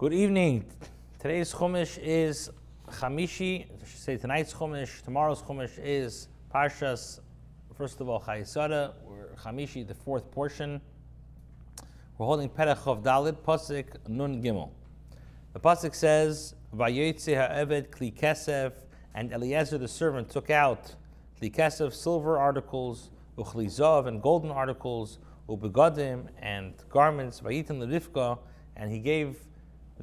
Good evening. Today's Chumash is Chamishi. I should say tonight's Chumash. Tomorrow's Chumash is Parshas, first of all, Chayei Sarah. We're Chamishi, the fourth portion. We're holding Perek Chov Dalit, Pasuk Nun Gimel. The Pasuk says, Vayotze ha'eved kli kesef, and Eliezer the servant took out kli kesef, silver articles, uchli zav, and golden articles, ubegadim, and garments, vayitin l'Rivka, and he gave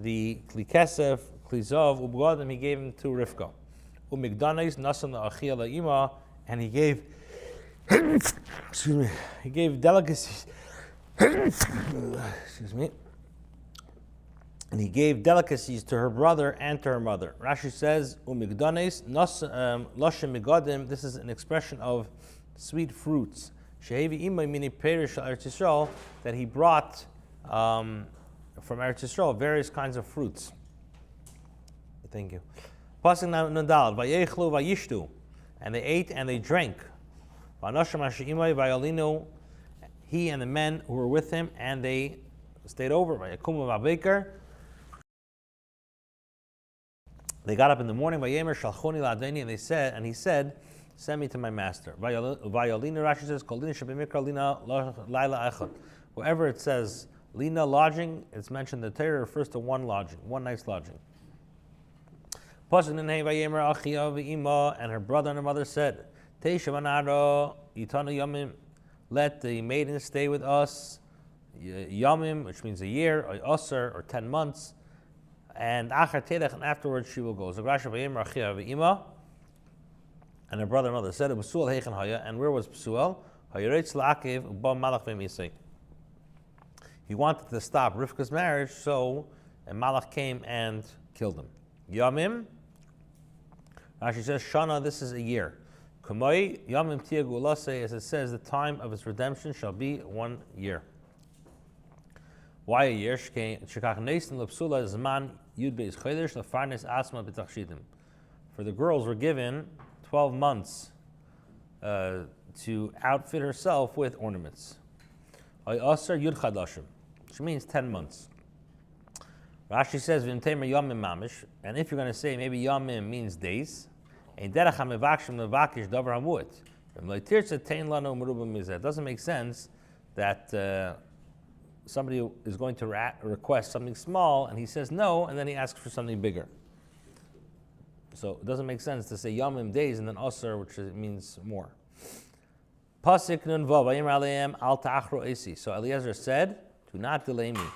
the kli kesef, kli zav, ubegadim, he gave him to Rivka. Umigdanis nasam la'achia la'ima, and he gave, he gave delicacies, and he gave delicacies to her brother and to her mother. Rashi says, umigdanis lashem migadim, this is an expression of sweet fruits. Shehevi imay mini perish Eretz Yisrael, that he brought from Eretz Yisrael various kinds of fruits. Thank you. Pasuk Nandal, vayechlu vayishtu, and they ate and they drank. Vanasham hashimay vayalinu, he and the men who were with him, and they stayed over. Vayakumu v'abeker, they got up in the morning. Vayemer shalchoni la'adeni, and he said, send me to my master. Vayalinu, Rashi says, kol lina shebimikra lina laila echad. Wherever it says lina, lodging, it's mentioned the Torah refers to one lodging, one night's lodging. Pasuk Nenei vayemer achia v'ima, and her brother and her mother said, Teisha v'naro yitanu yamim, let the maiden stay with us, yamim, which means a year, or osir, or 10 months, and achar telech, and afterwards she will go. So Rashi vayemer achia v'ima, and her brother and mother said, B'suel heichen haya, and where was B'suel? Hayeretz la'akev u'bam malach v'misei. He wanted to stop Rivka's marriage, so a malach came and killed him. Yamim, Rashi says, Shana, this is a year. Kamoi yamim tia gulase, as it says, the time of its redemption shall be 1 year. Why a year? Shekach neisen lepsula zman yud beis chodesh lefarnes asma b'tachshitim. For the girls were given 12 months to outfit herself with ornaments. Asar yud chadashim, which means 10 months. Rashi says, V'imtemer yamim mamish, and if you're going to say maybe yamim means days, it doesn't make sense that somebody is going to request something small and he says no, and then he asks for something bigger. So it doesn't make sense to say yamim, days, and then asar, which means more. Pasuk nun vav, vayimar aleim al ta'achro esi. So Eliezer said, do not delay me.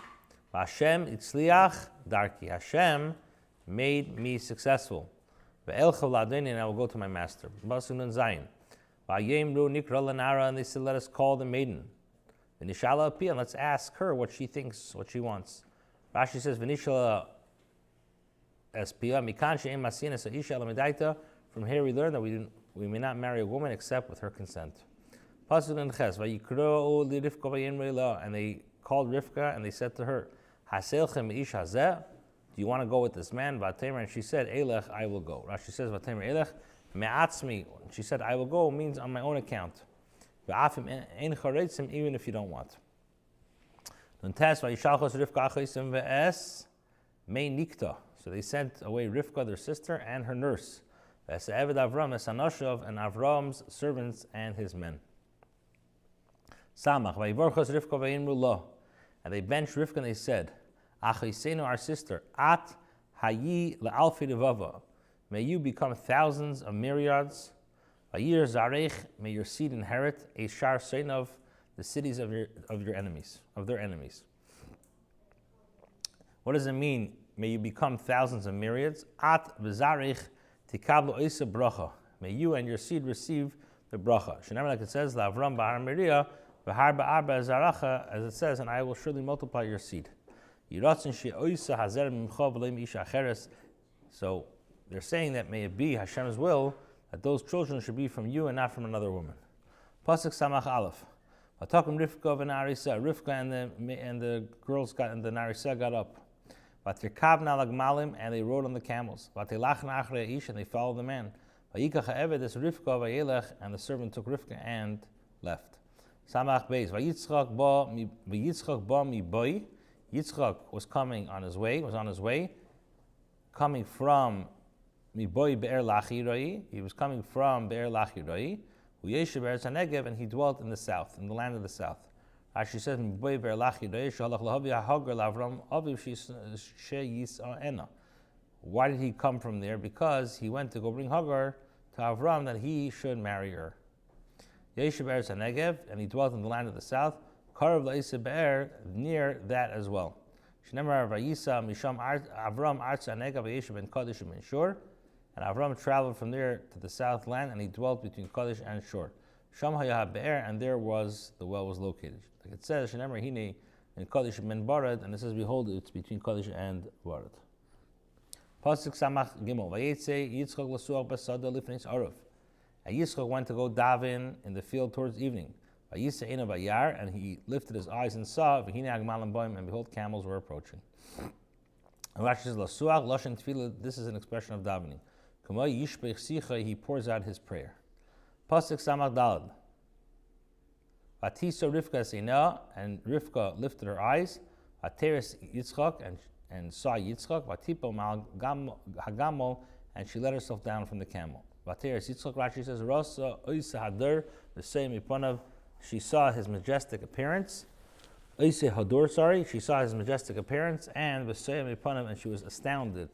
Hashem itzliach darki. Hashem made me successful. And I will go to my master. Pasuk nun zayin. Vayemru nikra lanara, and they said, let us call the maiden. V'nishala api, and let's ask her what she thinks, what she wants. Rashi says, v'nishala espia mikan she'em masina sa'isha alamidaita. From here we learn that we may not marry a woman except with her consent. Pasuk nun ches. Vayikro li Rivka vayemru la, and they called Rivka and they said to her, Haselchem ish hazeh, do you want to go with this man? Vatemer, and she said, Elech, I will go. Rashi says, Vatemer Elech, me'atzmi. She said, I will go, means on my own account. V'afim ein charetzim, even if you don't want. Nuntes vayishalchos Rivka achosim ve'es mei nikta. So they sent away Rivka, their sister, and her nurse. Ve'es eved Avram es Anoshov, and Avram's servants and his men. Samach vayivorchos Rivka vayimru lo, and they benched Rivka and they said, Achisenu, our sister, at hayi le'alfi devava, may you become thousands of myriads. Vayir zarech, may your seed inherit a shar seinov, the cities of your enemies, of their enemies. What does it mean? May you become thousands of myriads. At v'zarech tikablu oisa bracha, may you and your seed receive the bracha. Shenamar, like it says, la'avram ba'ar miriah, v'har ba'arba zaracha, as it says, and I will surely multiply your seed. So they're saying that may it be Hashem's will that those children should be from you and not from another woman. Pasuk Samach Aleph. Rivka and the girls and the Narisa got up. And they rode on the camels. And they followed the man. And the servant took Rivka and left. Samach Beis. Vayitzchak ba mi boy. Yitzchak was on his way, coming from Miboy Be'er Lachirai. He was coming from Be'er Lachirai, Uyeshe Be'er Negev, and he dwelt in the south, in the land of the south. Rashi says, Miboy Be'er Lachirai, Shalach Lahavi HaHagar Lavram Aviv Sheyisa'ena. Why did he come from there? Because he went to go bring Hagar to Avram that he should marry her. Yeshe Be'er Negev, and he dwelt in the land of the south, Karav La'isa Be'er, near that as well. Shnemar Vayisa Misham Avram Arza Negev Yeshe Ben Kadesh Ben Shur. And Avram traveled from there to the south land, and he dwelt between Kadesh and Shur. Sham Hayah Be'er, and there was the well was located. Like it says, Shnemar Hine in Kadesh Ben Barad, and it says, behold, it's between Kadesh and Barad. Pasuk Samach Gimel. Vayetze Yitzchak Lasuach Basada Lifnis Aruf. And Yitzchak went to go daven in the field towards evening. Vayisa Ena Bayar, and he lifted his eyes and saw, V'hine Agmalim Boim, and behold, camels were approaching. And Rashi says, Lasuach Loshen Tefillah, this is an expression of davening. Kamay Yishbech Sicha, he pours out his prayer. Pasuk Samach Dalad. Vatiso Rivka Seina, and Rivka lifted her eyes. Vateres Yitzchak, and saw Yitzchak. Vatipo Mal Hagamol, and she let herself down from the camel. Vateres Yitzchak, Rashi says, Rosa Oisa Hadar, the same Ipanav, she saw his majestic appearance. Oisa Hador, she saw his majestic appearance, and the same Ipanav, and she was astounded.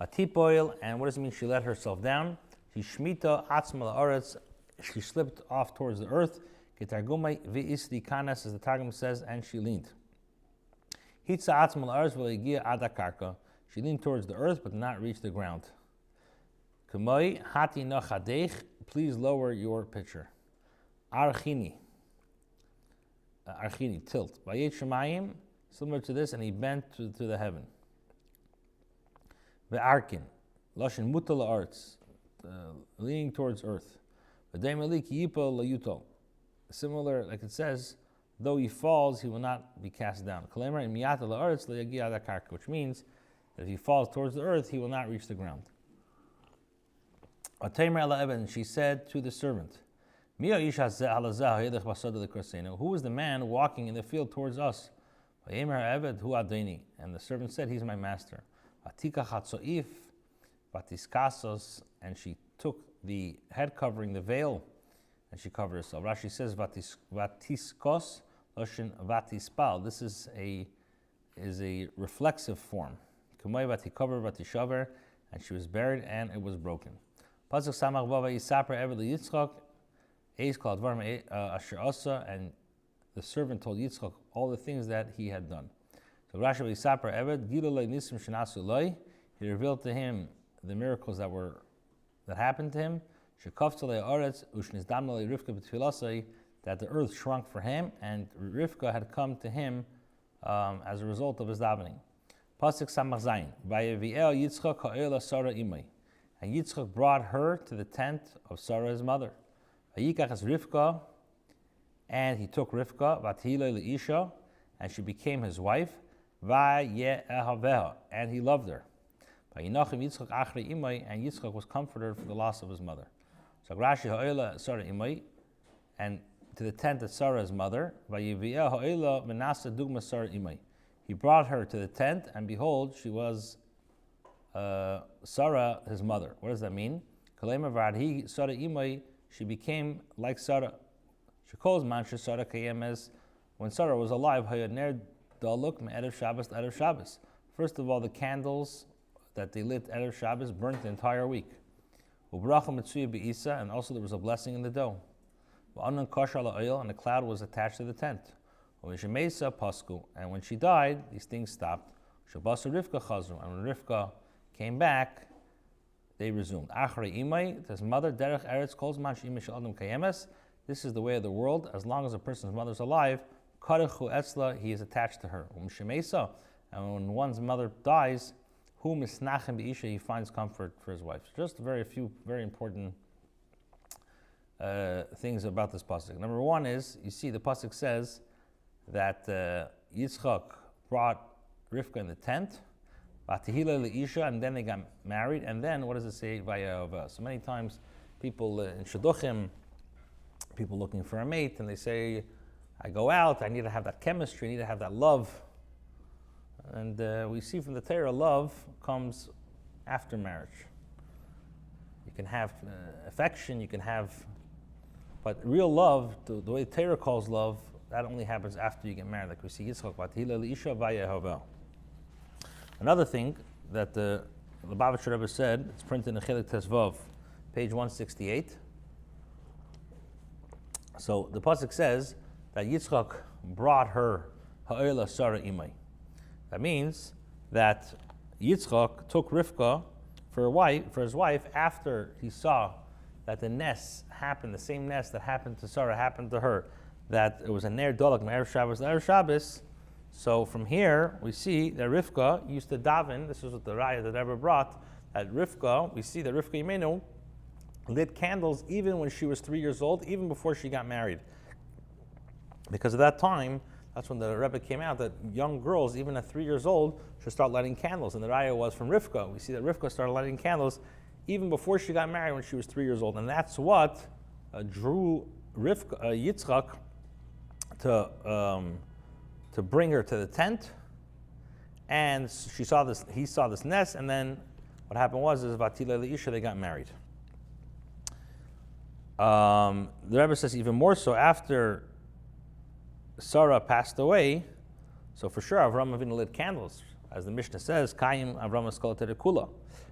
Atipoil, and what does it mean? She let herself down. She shmita atzma la'aretz. She slipped off towards the earth. Ketargumai v'isli kanas, as the Targum says, and she leaned. Hitza atzma la'aretz v'legia adakarka. She leaned towards the earth, but did not reach the ground. Kamoi hati nachadech. Please lower your pitcher. Archini, tilt. Vayet shemayim, similar to this, and he bent to the heaven. Ve'arkin, loshin mutal la'arts, leaning towards earth. V'deimeli ki yipo la'yutol. Similar, like it says, though he falls, he will not be cast down. Kalemer in miyata la'arts la'yagi adakarka, which means that if he falls towards the earth, he will not reach the ground. Ataymer ela'eben, she said to the servant, who is the man walking in the field towards us? And the servant said, he's my master. And she took the head covering, the veil, and she covered herself. Rashi says, vatiskos loshin vatispal. This is a reflexive form. Kumay vatikover vatishaver, and she was buried and it was broken. Pasuk samach bava yisaper eved Yitzchak. Eis called Varma Asher Asa, and the servant told Yitzchak all the things that he had done. So Rashi Yisaper Eved Gilulei Nisim Shinasu Loi. He revealed to him the miracles that happened to him. Shekaftalei Aretz Ushnizdamnalei Rivka B'Tfilasei, that the earth shrunk for him, and Rivka had come to him as a result of his davening. Pasuk Samach Zayin. Vayeviel Yitzchak Ha'ela Sarah Imai, and Yitzchak brought her to the tent of Sarah his mother. Vayikach Rivka, and he took Rivka, Vathile Leisha, and she became his wife. Vaye'ehaveha, and he loved her. Vayinachim Yitzchak Achri Imai, and Yitzchak was comforted for the loss of his mother. So Rashi Ha'ela Sarah Imai, and to the tent of Sarah's mother. Vayevi'eh Ha'ela Menasa Dugma Sarah Imai. He brought her to the tent, and behold, she was Sarah, his mother. What does that mean? Kalema Vadhi Sarah Imai. She became like Sarah. She calls Mancha Sarah Kayemes. When Sarah was alive, Hayaner Daluk Erev Shabbos to Erev Shabbos. First of all, the candles that they lit Erev Shabbos burnt the entire week. Ubracha Mitsuya Be'isa, and also there was a blessing in the dough. V'anan Kashar La'oil, and the cloud was attached to the tent. U'Mishemesa Pasku, and when she died, these things stopped. Shabasa Rivka Chazru, and when Rivka came back, they resumed. Achrei Imai, his mother, Derech Eretz, calls man she'imish adam kayemes. This is the way of the world. As long as a person's mother is alive, Karechu Etzla, he is attached to her. Shemesa, and when one's mother dies, Hu misnachem be'isha, he finds comfort for his wife. Just a few very important things about this pasuk. Number one is, you see the pasuk says that Yitzchak brought Rivka in the tent, and then they got married, and then what does it say? So many times people in Shidduchim, people looking for a mate, and they say, I go out, I need to have that chemistry, I need to have that love. And we see from the Torah, love comes after marriage. You can have affection, you can have, but real love, the way Torah calls love, that only happens after you get married. Like we see Yitzchak, Vatihila L'isha Vayehovel. Another thing that the Lubavitcher Rebbe said, it's printed in Chelik Tezvov, page 168. So the pasuk says that Yitzchak brought her Chayei Sarah imay. That means that Yitzchak took Rivka for his wife after he saw that the nest happened, the same nest that happened to Sarah happened to her, that it was a ner dolak me'erev Shabbos l'erev Shabbos. So from here we see that Rivka used to daven. This is what the raya that ever brought. That Rivka, we see that Rivka Imenu lit candles even when she was 3 years old, even before she got married. Because at that time, that's when the Rebbe came out that young girls, even at 3 years old, should start lighting candles. And the raya was from Rivka. We see that Rivka started lighting candles even before she got married when she was 3 years old. And that's what drew Yitzchak to bring her to the tent. And he saw this nest, and then what happened was Vatila Leisha, they got married. The Rebbe says even more so after Sarah passed away, so for sure Avram Avinu lit candles, as the Mishnah says, Kayim Avram Eskol Terekula.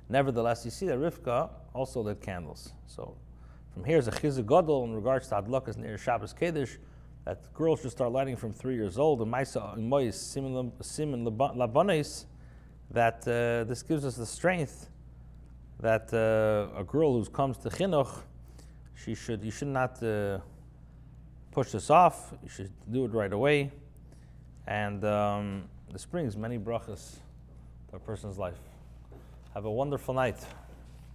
Nevertheless, you see that Rivka also lit candles. So from here is a chizuk gadol in regards to Adlakas near Shabbos Kedesh, that girls should start lighting from 3 years old. And Maisa Mois Simin Labanes, that this gives us the strength that a girl who comes to chinuch, you should not push this off. You should do it right away, and this brings many brachas to a person's life. Have a wonderful night.